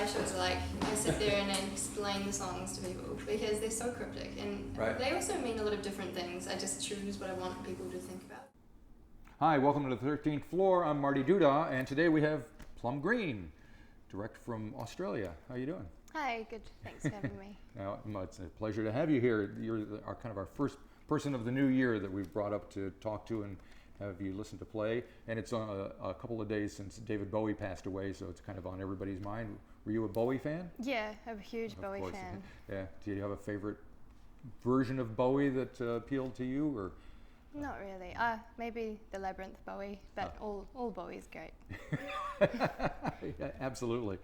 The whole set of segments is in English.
live shows are like. I sit there and I explain the songs to people because they're so cryptic, and they also mean a lot of different things. I just choose what I want people to think about. Hi, welcome to the 13th floor. I'm Marty Duda, and today we have Plum Green, direct from Australia. How are you doing? Hi, good. Thanks for having me. Now, it's a pleasure to have you here. You're our first person of the new year that we've brought up to talk to and have you listen to play. And it's a couple of days since David Bowie passed away, so it's kind of on everybody's mind. Were you a Bowie fan? Yeah, I'm a huge Bowie fan. Yeah. Do you have a favorite version of Bowie that appealed to you, or? Not really. Maybe the Labyrinth Bowie, but all Bowie's great. Yeah, absolutely.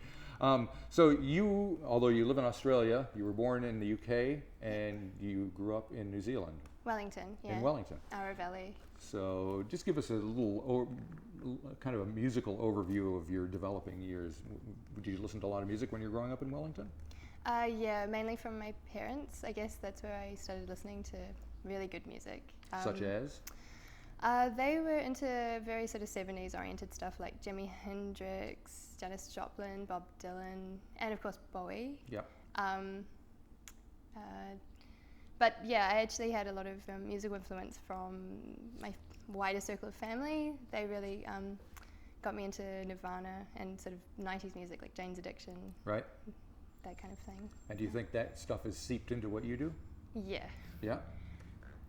So you, although you live in Australia, you were born in the UK and you grew up in New Zealand. Wellington, yeah. In Wellington. Yarra Valley. So just give us a little kind of a musical overview of your developing years. Did you listen to a lot of music when you were growing up in Wellington? Yeah, mainly from my parents. I guess that's where I started listening to really good music. Such as? They were into very sort of 70s oriented stuff like Jimi Hendrix, Janis Joplin, Bob Dylan, and of course Bowie. Yep. But yeah, I actually had a lot of musical influence from my wider circle of family. They really got me into Nirvana and sort of 90s music like Jane's Addiction. Right. That kind of thing. And do you think that stuff is seeped into what you do? Yeah. Yeah?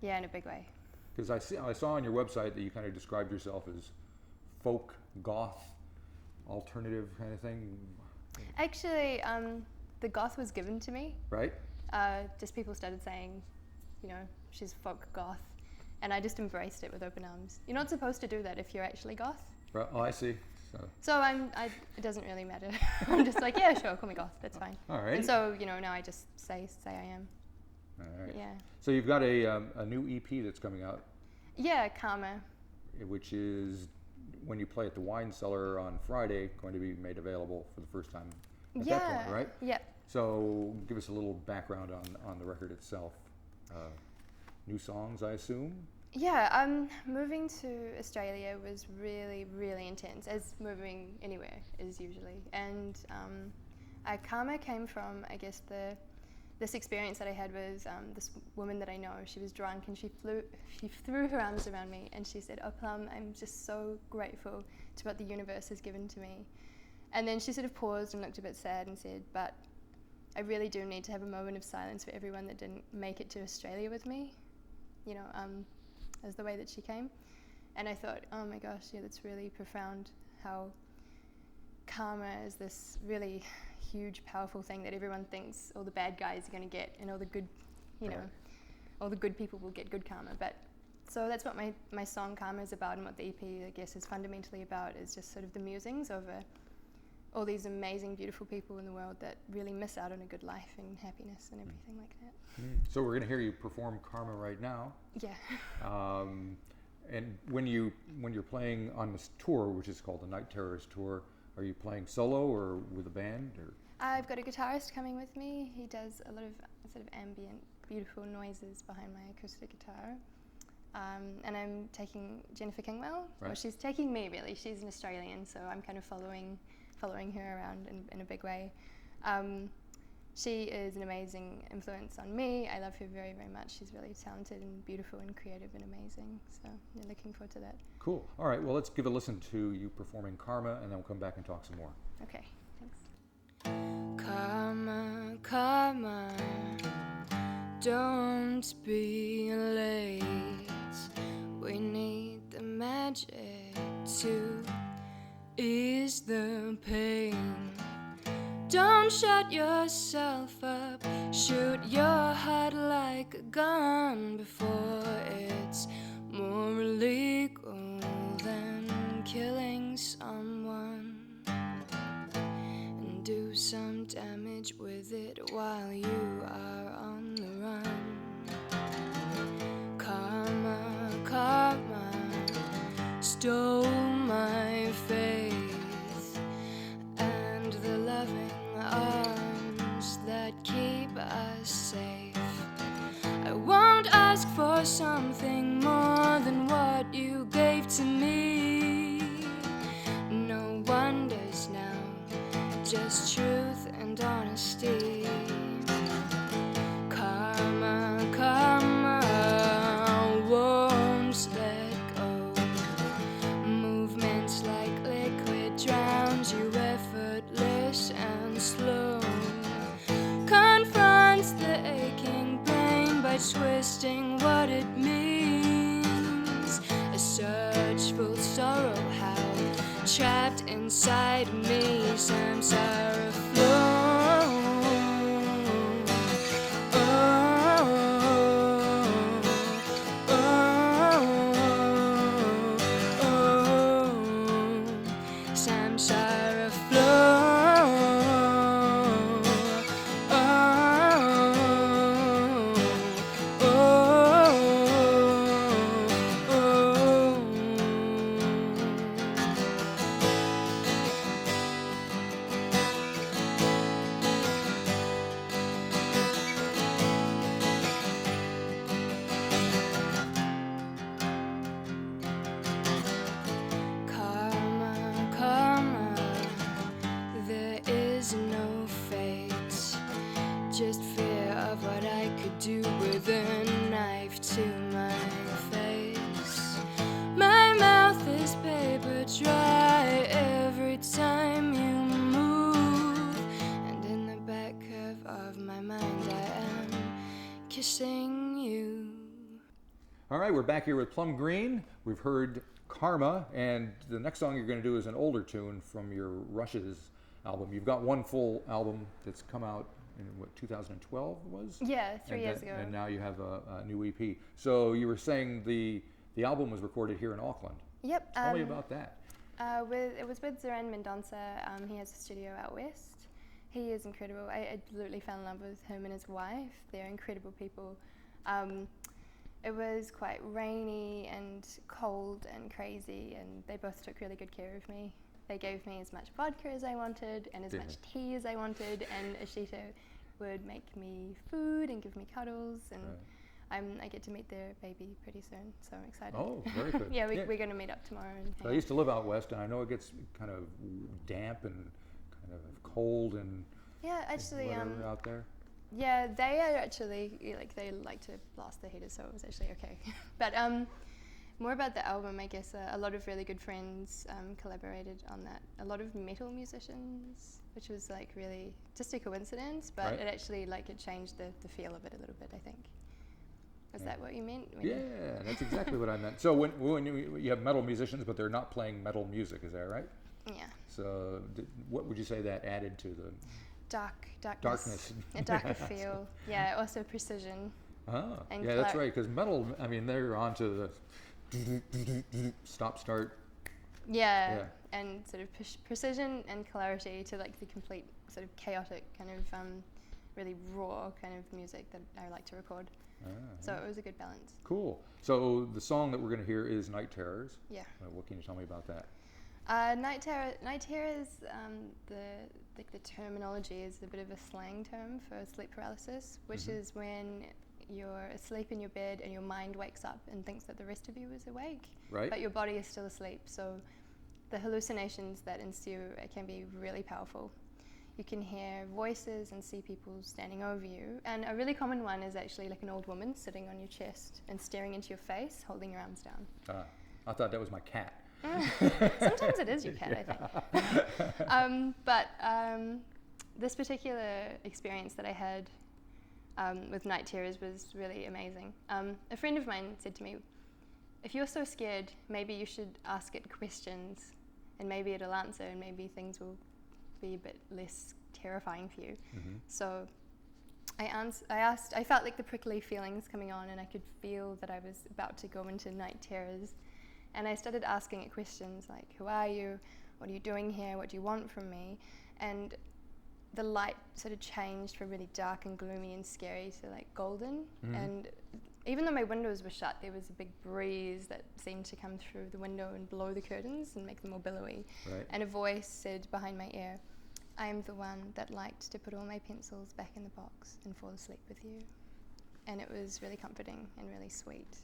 Yeah, in a big way. Because I saw on your website that you kind of described yourself as folk, goth, alternative kind of thing. Actually, the goth was given to me. Right. Just people started saying, she's folk goth, and I just embraced it with open arms. You're not supposed to do that if you're actually goth. Right. Oh, I see. So it doesn't really matter. I'm just like, yeah, sure, call me goth. That's fine. All right. And so now I just say I am. All right. Yeah. So you've got a new EP that's coming out. Yeah, Karma. Which is, when you play at the Wine Cellar on Friday, going to be made available for the first time at that point, right? Yeah. So give us a little background on the record itself. New songs, I assume? Yeah, moving to Australia was really, really intense, as moving anywhere is usually. And Karma came from, I guess, this experience that I had was this woman that I know. She was drunk and she threw her arms around me and she said, "Oh, Plum, I'm just so grateful to what the universe has given to me." And then she sort of paused and looked a bit sad and said, "But I really do need to have a moment of silence for everyone that didn't make it to Australia with me," as the way that she came. And I thought, oh my gosh, yeah, that's really profound, how karma is this really huge, powerful thing that everyone thinks all the bad guys are going to get, and all the good, all the good people will get good karma. But so that's what my song Karma is about, and what the EP, I guess, is fundamentally about, is just sort of the musings over all these amazing, beautiful people in the world that really miss out on a good life and happiness and everything like that. So we're going to hear you perform Karma right now. Yeah. And when you're playing on this tour, which is called the Night Terrors Tour, are you playing solo or with a band? Or? I've got a guitarist coming with me. He does a lot of sort of ambient, beautiful noises behind my acoustic guitar. And I'm taking Jennifer Kingwell. Right. Well, she's taking me, really. She's an Australian, so I'm kind of following her around in a big way. She is an amazing influence on me. I love her very, very much. She's really talented and beautiful and creative and amazing. So I'm looking forward to that. Cool. All right, well, let's give a listen to you performing Karma, and then we'll come back and talk some more. Okay, thanks. Karma, karma, don't be late. We need the magic to ease the pain. Don't shut yourself up, shoot your heart like a gun before it's more illegal than killing someone. And do some damage with it while you are on the run. Karma, karma, stole my faith and the loving arms that keep us safe. I won't ask for something more than what you gave to me. No wonders now, just truth and honesty. Karma, karma won't let go. Movements like liquid drowns you, effortless and slow. Confronts the aching brain by twisting what it means. A search for sorrow, how trapped inside me, samsara flow. Samsara flow. Karma, karma, there is no fate, just fear of what I could do with a knife to my face. My mouth is paper dry every time you move, and in the back of my mind I am kissing you. All right, we're back here with Plum Green. We've heard Karma, and the next song you're going to do is an older tune from your Rushes album. You've got one full album that's come out in, what, 2012 it was? Yeah, 3 years ago. And now you have a new EP. So you were saying the album was recorded here in Auckland. Yep. Tell me about that. It was with Zoran Mendonça. He has a studio out west. He is incredible. I absolutely fell in love with him and his wife. They're incredible people. It was quite rainy and cold and crazy, and they both took really good care of me. They gave me as much vodka as I wanted and as much tea as I wanted, and Ashita would make me food and give me cuddles, and I get to meet their baby pretty soon, so I'm excited. Oh, very good. Yeah, we're going to meet up tomorrow. And I used to live out west, and I know it gets kind of damp and kind of cold and actually, out there. Yeah, they are actually, they like to blast the heaters, so it was actually okay. But more about the album, I guess a lot of really good friends collaborated on that. A lot of metal musicians, which was really just a coincidence, but it actually it changed the feel of it a little bit, I think. Is that what you meant? Yeah, that's exactly what I meant. So when you have metal musicians, but they're not playing metal music, is that right? Yeah. So what would you say that added to the darkness? A darker feel. Yeah, also precision. And that's right, because metal, I mean, they're onto the stop-start. Yeah, and sort of precision and clarity to the complete sort of chaotic kind of really raw kind of music that I like to record. So it was a good balance. Cool. So the song that we're going to hear is Night Terrors. Yeah. What can you tell me about that? Night terrors, the terminology is a bit of a slang term for sleep paralysis, which is when you're asleep in your bed and your mind wakes up and thinks that the rest of you is awake, but your body is still asleep. So the hallucinations that ensue can be really powerful. You can hear voices and see people standing over you, and a really common one is actually an old woman sitting on your chest and staring into your face, holding your arms down. I thought that was my cat. Sometimes it is your cat, I think. But this particular experience that I had with night terrors was really amazing. A friend of mine said to me, if you're so scared, maybe you should ask it questions, and maybe it'll answer, and maybe things will be a bit less terrifying for you. So I felt the prickly feelings coming on, and I could feel that I was about to go into night terrors. And I started asking it questions like, who are you? What are you doing here? What do you want from me? And the light sort of changed from really dark and gloomy and scary to golden. And even though my windows were shut, there was a big breeze that seemed to come through the window and blow the curtains and make them more billowy. And a voice said behind my ear, I am the one that liked to put all my pencils back in the box and fall asleep with you. And it was really comforting and really sweet.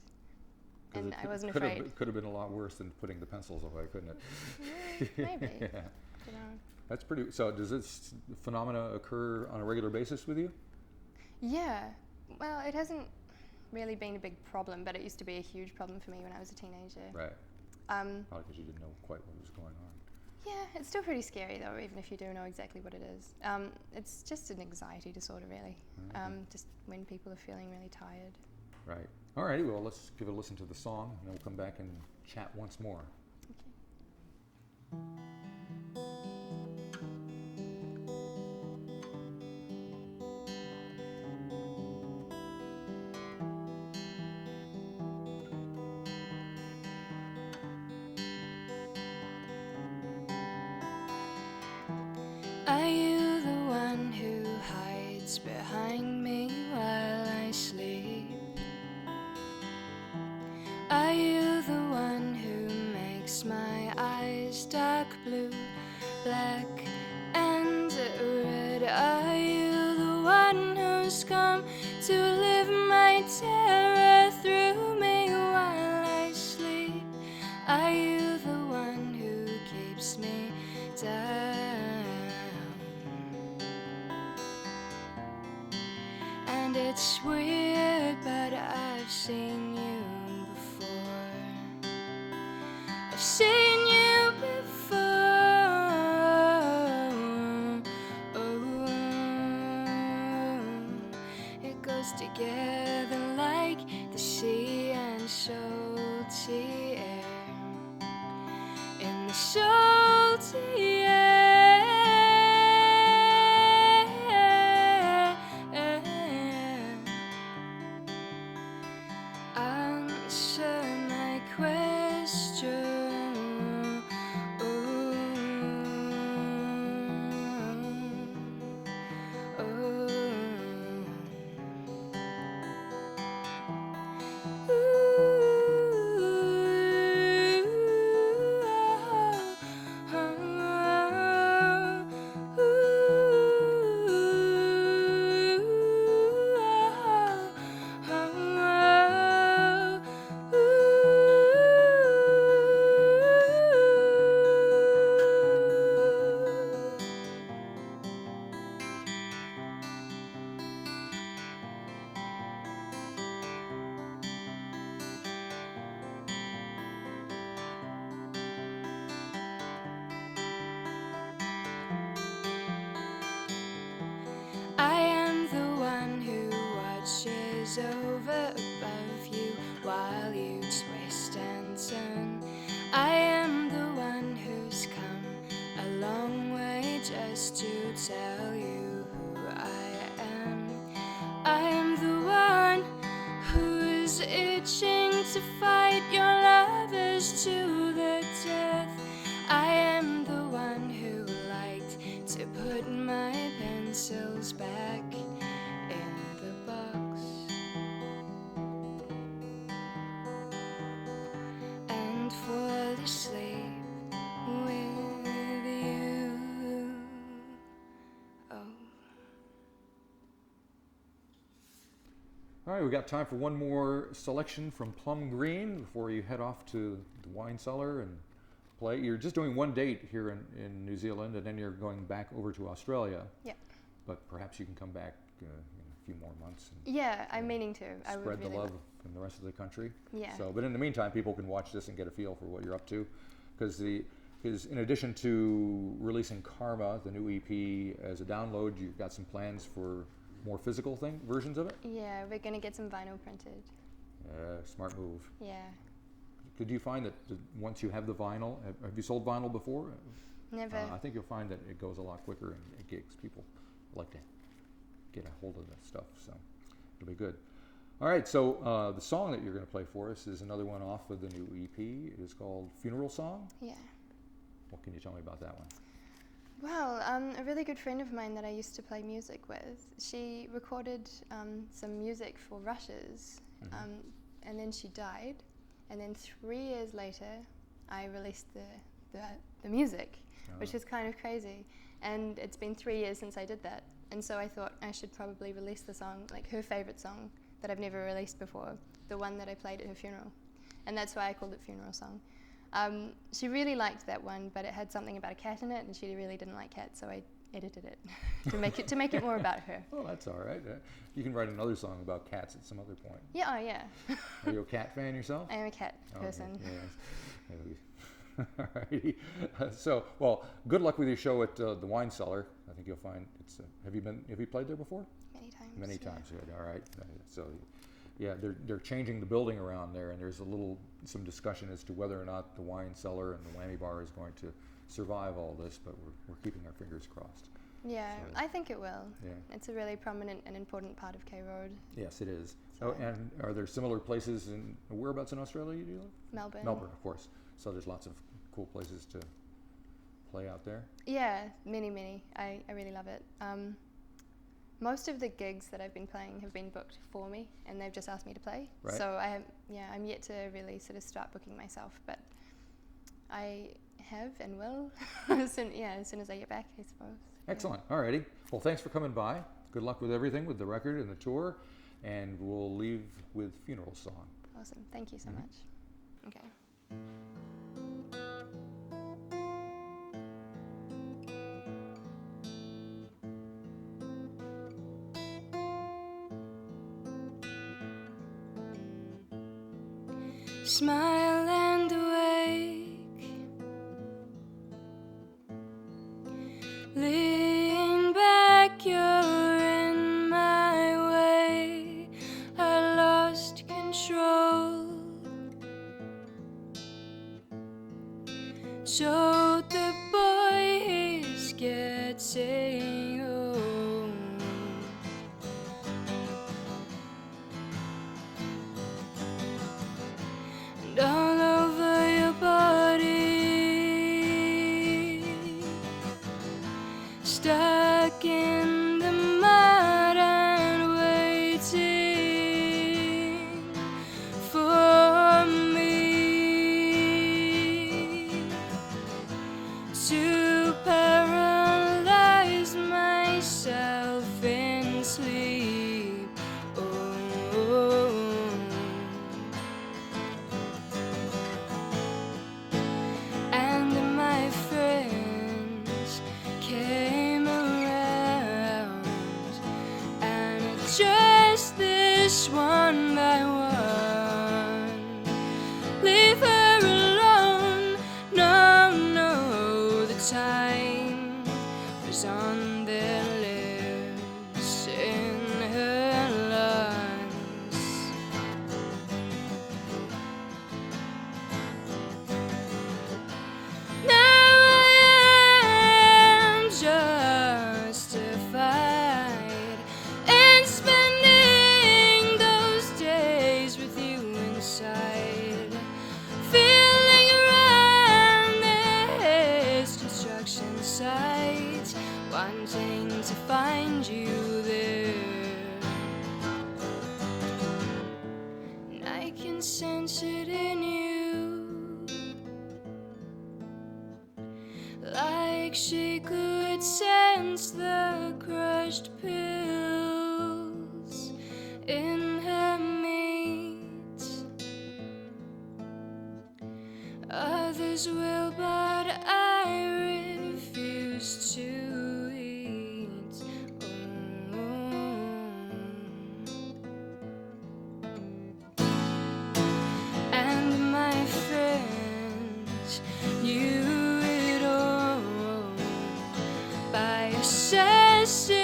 And I wasn't afraid. Could have been a lot worse than putting the pencils away, couldn't it? Maybe. Yeah. That's pretty. So does this phenomena occur on a regular basis with you? Yeah. Well, it hasn't really been a big problem, but it used to be a huge problem for me when I was a teenager. Right. Probably because you didn't know quite what was going on. Yeah, it's still pretty scary though, even if you do know exactly what it is. It's just an anxiety disorder, really. Just when people are feeling really tired. Right. All righty. Well, let's give it a listen to the song, and then we'll come back and chat once more. Are you the one who hides behind me while I sleep? Are you the one who makes my eyes dark blue, black and red? Are you the one who's come to live my terror through me while I sleep? Are you the one who keeps me down? And it's weird, but I've seen you before. I've seen you before. Oh, it goes together like the sea and salty air. In the salty air. Answer my question. Oh, oh. I am the one who watches over above you while you twist and turn. I am the one who's come a long way just to tell you who I am. I am the one who's itching to fight your lovers to the death. I am the one who liked to put my pencils back in the box and fall asleep with you. Oh. All right, we got time for one more selection from Plum Green before you head off to the wine cellar and play. You're just doing one date here in New Zealand, and then you're going back over to Australia. Yeah. But perhaps you can come back in a few more months. And, Yeah, I'm meaning to. I would spread the really love in the rest of the country. Yeah. So, but in the meantime, people can watch this and get a feel for what you're up to, because in addition to releasing Karma, the new EP, as a download, you've got some plans for more physical versions of it. Yeah, we're gonna get some vinyl printed. Smart move. Yeah. Could you find that once you have the vinyl, have you sold vinyl before? Never. I think you'll find that it goes a lot quicker and it gives people like to get a hold of that stuff, so it'll be good. All right, so the song that you're going to play for us is another one off of the new EP. It is called Funeral Song. Yeah. What can you tell me about that one? Well, a really good friend of mine that I used to play music with, she recorded some music for Rush's, and then she died. And then 3 years later, I released the music, which is kind of crazy. And it's been 3 years since I did that. And so I thought I should probably release the song, like her favorite song that I've never released before, the one that I played at her funeral. And that's why I called it Funeral Song. She really liked that one, but it had something about a cat in it, and she really didn't like cats, so I edited it to make it more about her. Well, that's all right. You can write another song about cats at some other point. Yeah, oh yeah. Are you a cat fan yourself? I am a cat person. Yes. All righty. So, well, good luck with your show at the Wine Cellar. I think you'll find it's. Have you played there before? Many times. Many times. Good. All right. So, yeah, they're changing the building around there, and there's some discussion as to whether or not the Wine Cellar and the Whammy Bar is going to survive all this, but we're keeping our fingers crossed. Yeah, so, I think it will. Yeah. It's a really prominent and important part of K Road. Yes, it is. So. Oh, and are there similar places whereabouts in Australia do you live? Melbourne. Melbourne, of course. So there's lots of cool places to play out there? Yeah, many. I really love it. Most of the gigs that I've been playing have been booked for me, and they've just asked me to play. Right. So I'm yet to really sort of start booking myself, but I have and will as soon as I get back, I suppose. Excellent. All righty. Well, thanks for coming by. Good luck with everything, with the record and the tour, and we'll leave with Funeral Song. Awesome. Thank you so much. Okay. Smile and awake, lean back, you're in my way. I lost control, showed the boy he's getting old. And all over your body, stuck in the mud and waiting for me to paralyze myself in sleep. Oh. And my friends came around, and just this one by one, leave her alone. No, the time was on their lips, in her lungs. Now I am justified in spending those days with you inside, feeling around this construction site, wanting to find you there. And I can sense it in you, like she could sense the crushed pills in her meat. Others will, but I refuse to eat. And my friends knew it all by assessing